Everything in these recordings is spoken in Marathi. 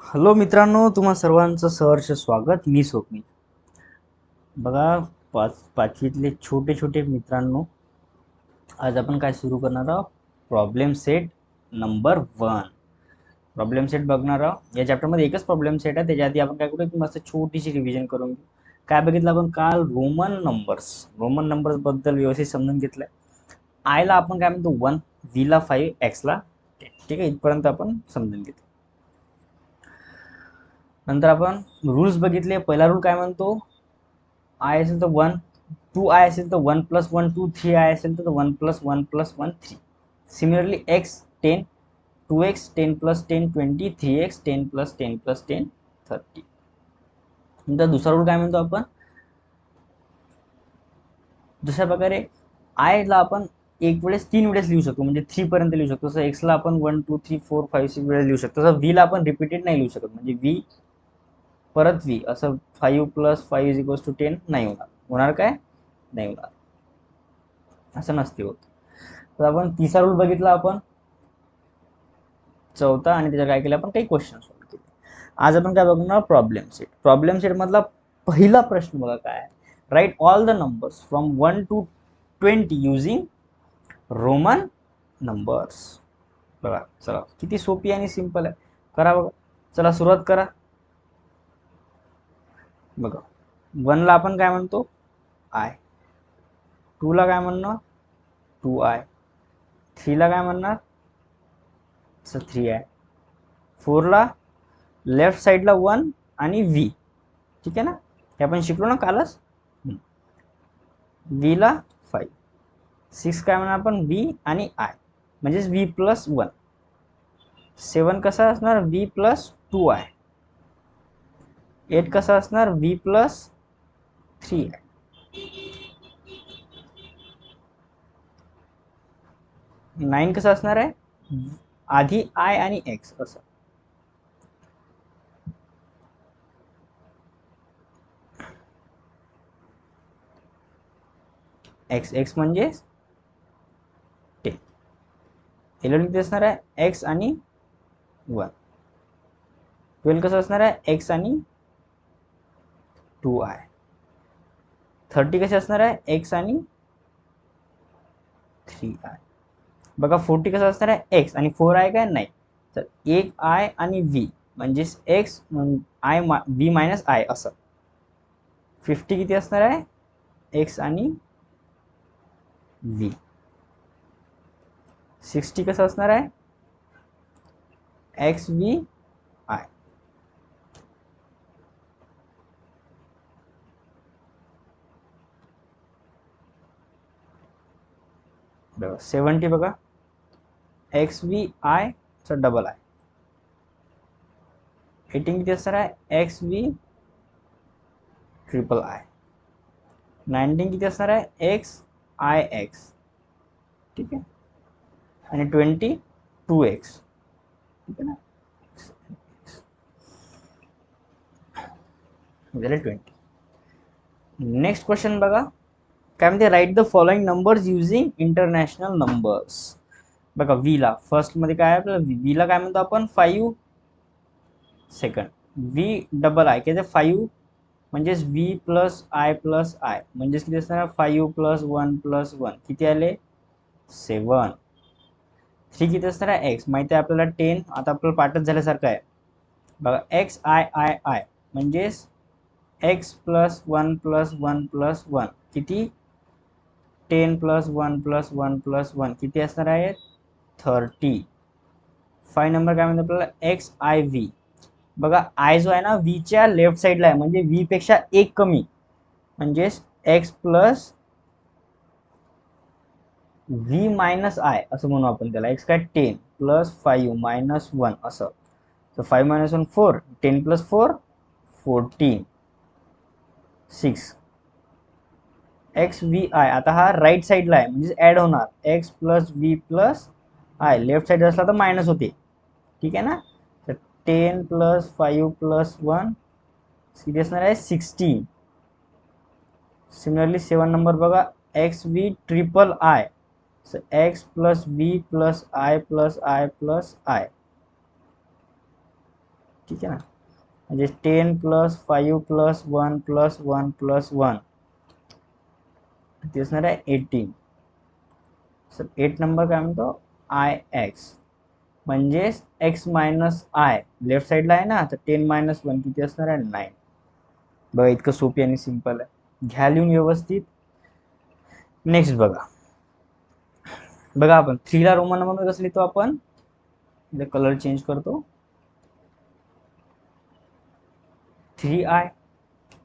हॅलो मित्रांनो, तुम्हा सर्वांचं सहर्ष स्वागत. मी स्वप्नील. बघा, पाचवीतले छोटे छोटे मित्रांनो, आज आपण काय सुरू करणार आहोत? Problem set number 1. Problem set बघणार आहोत. या चॅप्टरमध्ये एकच प्रॉब्लेम सेट आहे. त्याच्या आधी आपण काय करू, मस्त छोटीशी रिव्हिजन करून घेऊ. काय बघितलं आपण काल? रोमन नंबर्स बद्दल व्यवस्थित समजून घेतलंय. आय ला आपण काय म्हणतो 1, व्ही ला 5, एक्स ला 10. ठीक आहे, इथपर्यंत आपण समजून घेतलं. नंतर आपण रूल्स बघितले. पहिला रूल काय म्हणतो? आय असेल तर 1, 2i असेल तर 1 + 1 2, 3i असेल तर 1 + 1 + 1 3. Similarly x 10, 2x 10 + 10 20, 3x 10 + 10 + 10 30. नंतर दुसरा रूल काय म्हणतो आपण? दुसऱ्या प्रकारे आय ला आपण एक वेळेस 3 वेळेस लिहू शकतो, म्हणजे 3 पर्यंत लिहू शकतो. तसं एक्स ला आपण 1 2 3 4 5 6 वेळेस लिहू शकतो. तसं व्ही ला आपण रिपीटेड नाही लिहू शकत, म्हणजे व्ही परत व्ही असं 5 + 5 = 10 नाही होणार काय? नाही होणार, असं नसते होत. तर आपण तिसरा रूल बघितला, आपण चौथा, आणि त्याच्यात काय केलं आपण? काही क्वेश्चन सॉल्व्ह केले. आज आपण काय बघणार? Problem set. प्रॉब्लेम सेट मधला पहिला प्रश्न बघा काय आहे. Write all the numbers from 1 to 20 using Roman numbers. बघा, चला किती सोपी आणि सिंपल आहे. करा बघा. चला सुरुवात करा. बघा, 1 ला आपण काय म्हणतो? आय. 2 ला काय म्हणणार? 2i. 3 ला काय म्हणणार? 3i. 4 ला लेफ्ट साइडला 1 आणि v. ठीक आहे ना, हे आपण शिकलो ना कालच. v ला 5. 6 काय म्हणणार आपण? v आणि i, म्हणजेच v + 1. 7 कसा असणार? v + 2i. 8 कसा असणार? v + 3i. 9 कसा असणार आहे? आधी i आणि x असं. x म्हणजे 10. 11 किती असणार आहे? x आणि 1. 12 कसं असणार आहे? x आणि 2i. 30 कसे असणार आहे? x आणि 3i. बघा, 40 कसं असणार आहे? x आणि 4i काय? नाही. तर 1 i आणि v म्हणजेच x i v - i असं. 50 किती असणार आहे? x आणि v. 60 कसं असणार आहे? x v i. बघा, 70 बघा, x v i चा डबल आहे. 18 किती असणार आहे? x v triple i. 19 किती असणार आहे? x i x. ठीक आहे, आणि 20 2x. ठीक आहे ना, झाले 20. नेक्स्ट क्वेश्चन बघा काय म्हणते? Write the following numbers using international numbers. बघा, व्ही ला फर्स्ट मध्ये काय आहे आपल्याला? व्ही ला काय म्हणतो आपण? 5. सेकंड व्ही डबल आय काय? 5 म्हणजेच व्ही + i + i म्हणजेच किती असणार? 5 + 1 + 1 किती आले? 7. 3 किती असणार आहे? x माहिती आहे आपल्याला 10. आता आपल्याला पाठच झाल्यासारखं आहे. बघा, x i i i म्हणजेच x + 1 + 1 + 1 किती? 10 + 1 + 1 + 1 किती असणार आहे? 30. 5 नंबर काय म्हणतो आपल्याला? x i v. बघा, आय जो आहे ना व्ही च्या लेफ्ट साइडला आहे, म्हणजे व्ही पेक्षा एक कमी, म्हणजेच x + v - i असं म्हणू आपण त्याला. x काय? 10 + 5 - 1 असं. तर 5 - 1 4, 10 + 4 14, 6. x v i आता हा राईट साइडला आहे, म्हणजे ऍड होणार. x + v + i left side असला तर मायनस होते. ठीक आहे ना. तर 10 + 5 + 1 किती असणार आहे? 16. सिमिलरली 7 नंबर बघा, x v triple i. x + v + i + i + i. ठीक आहे ना, म्हणजे 10 + 5 + 1 + 1 + 1 ते असणार आहे 18. सर 8 नंबर काय म्हणतो IX, म्हणजेच x मायनस आय लेफ्ट साईडला आहे ना, तर 10 - 1 किती असणार आहे 9. बघा इतकं सोपी आणि सिंपल आहे, घ्या लिहून व्यवस्थित. नेक्स्ट बघा आपण 3 ला रोमन नंबर कसं लिहितो आपण, कलर चेंज करतो, 3I.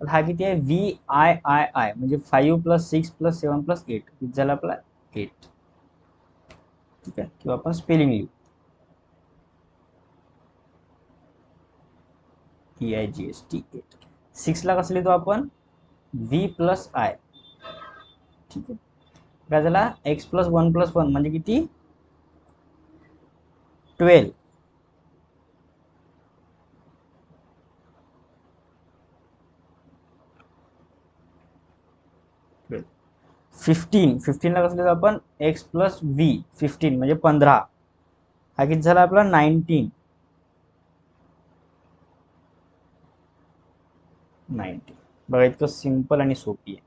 हा किती आहे VIII, म्हणजे 5 + 6 + 7 + 8 किती झाला आपला 8. ठीक आहे, किंवा आपण स्पेलिंग लिहू EIGST 8. 6 ला कसं लिहितो आपण V + I. ठीक आहे, काय झाला x + 1 + 1 म्हणजे किती 12. 15 ला कसं लिहितो आपण x + V 15 म्हणजे 15. हा किती झाला आपला 19. बघा इतकं सिंपल आणि सोपी आहे.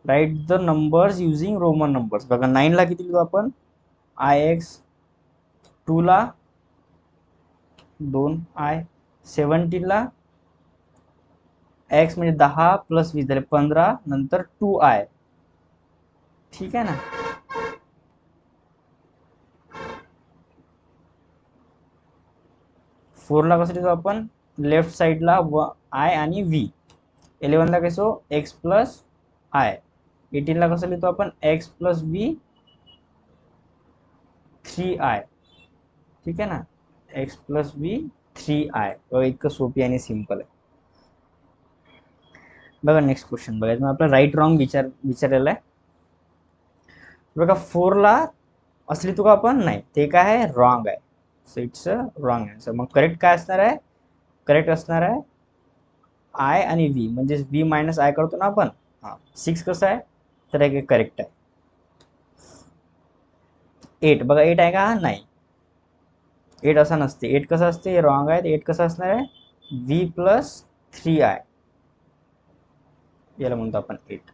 Write the numbers using Roman numbers. बघा 9 ला किती लिहितो आपण IX, 2 ला 2I, 17 ला x म्हणजे 10 + 20 झाले 15, नंतर 2I. ठीक आहे ना, 4 ला कसं लिहितो आपण लेफ्ट साईडला I आणि V. 11 ला कसं x + I. 18 ला कसं लिहितो आपण x + V 3I. ठीक आहे ना, x + V 3I. इतकं सोपी आणि सिंपल आहे. बघा नेक्स्ट क्वेश्चन बघायचं, आपला राईट रॉंग विचारलेला आहे. बघा 4 ला असं लिहितो का आपण, नाही ते काय आहे रॉंग आहे, so it's a wrong answer. मग करेक्ट काय असणार आहे, करेक्ट असणार आहे I आणि V, म्हणजे V - I करतो ना आपण. 6 कसं आहे तर एक करेक्ट आहे. 8 बघा 8 आहे का, नाही 8 असा नसते, 8 कसं असते रॉंग आहे. 8 कसं असणार आहे V + 3I, याला म्हणतो आपण 8.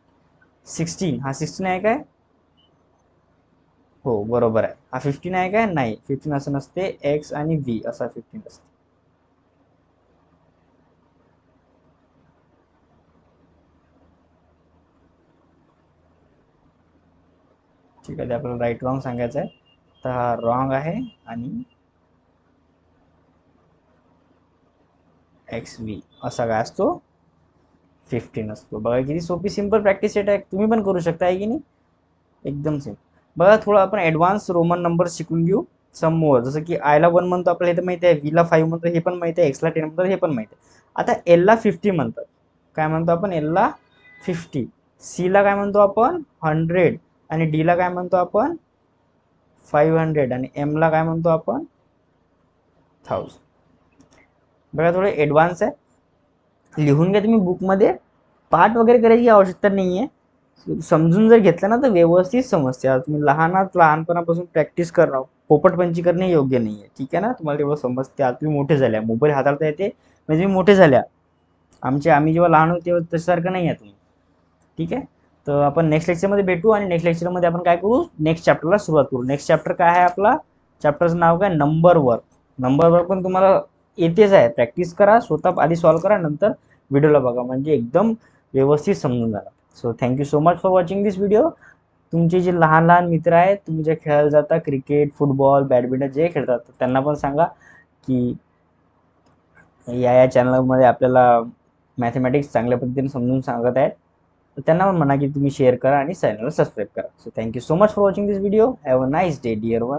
16 हा 16 आहे काय, हो बरोबर आहे. हा 15 आहे काय, नाही 15 असं नसते, x आणि V असा 15 असते. ठीक आहे, आपल्याला राईट रॉंग सांगायचं आहे, तर हा रॉंग आहे आणि XV असा काय असतो 15 असतो. बघा किती सोपी सिंपल प्रॅक्टिस सेट आहे, तुम्ही पण करू शकता आहे की नाही, एकदम सिंपल. बघा थोडं आपण ॲडव्हान्स रोमन नंबर शिकून घेऊ सम मोर. जसं की आयला 1 म्हणतो आपल्याला हे तर माहिती आहे, व्हीला 5 म्हणतो हे पण माहिती आहे, एक्सला 10 म्हणतो हे पण माहिती आहे. आता एलला 50 म्हणतात, काय म्हणतो आपण एलला 50, सीला काय म्हणतो आपण 100, आणि डीला काय म्हणतो आपण 500, आणि एमला काय म्हणतो आपण 1000. बघा थोडे ॲडव्हान्स आहे, लिहून घ्या तुम्ही बुकमध्ये. पाठ वगैरे करायची आवश्यकता नाही आहे, समजून जर घेतलं ना तर व्यवस्थित समजते. आता तुम्ही लहानपणापासून प्रॅक्टिस करा, पोपटपंची करणे योग्य नाही आहे. ठीक आहे ना, तुम्हाला तेवढं समजते. आता तुम्ही मोठे झाल्या, मोबाईल हाताळता येते म्हणजे तुम्ही मोठे झाल्या. आम्ही जेव्हा लहान होतो तेव्हा तशासारखं नाही आहे तुम्ही. ठीक आहे, तर आपण नेक्स्ट लेक्चरमध्ये भेटू, आणि नेक्स्ट लेक्चरमध्ये आपण काय करू, नेक्स्ट चॅप्टरला सुरुवात करू. नेक्स्ट चॅप्टर काय आहे आपला, चॅप्टरचं नाव काय नंबर वर्क. नंबर वर्क पण तुम्हाला येतेच आहे, प्रॅक्टिस करा स्वतः, आधी सॉल्व्ह करा, नंतर व्हिडिओला बघा, म्हणजे एकदम व्यवस्थित समजून जाणार. So thank you so much for watching this video. तुमचे जे लहान लहान मित्र आहेत, तुम्ही जे खेळायला जाता क्रिकेट, फुटबॉल, बॅडमिंटन जे खेळतात, त्यांना पण सांगा की या चॅनलमध्ये आपल्याला मॅथमॅटिक्स चांगल्या पद्धतीने समजून सांगत आहेत. तर त्यांना पण म्हणा की तुम्ही शेअर करा आणि चॅनलला सबस्क्राईब करा. So thank you so much for watching this video. Have a nice day dear one.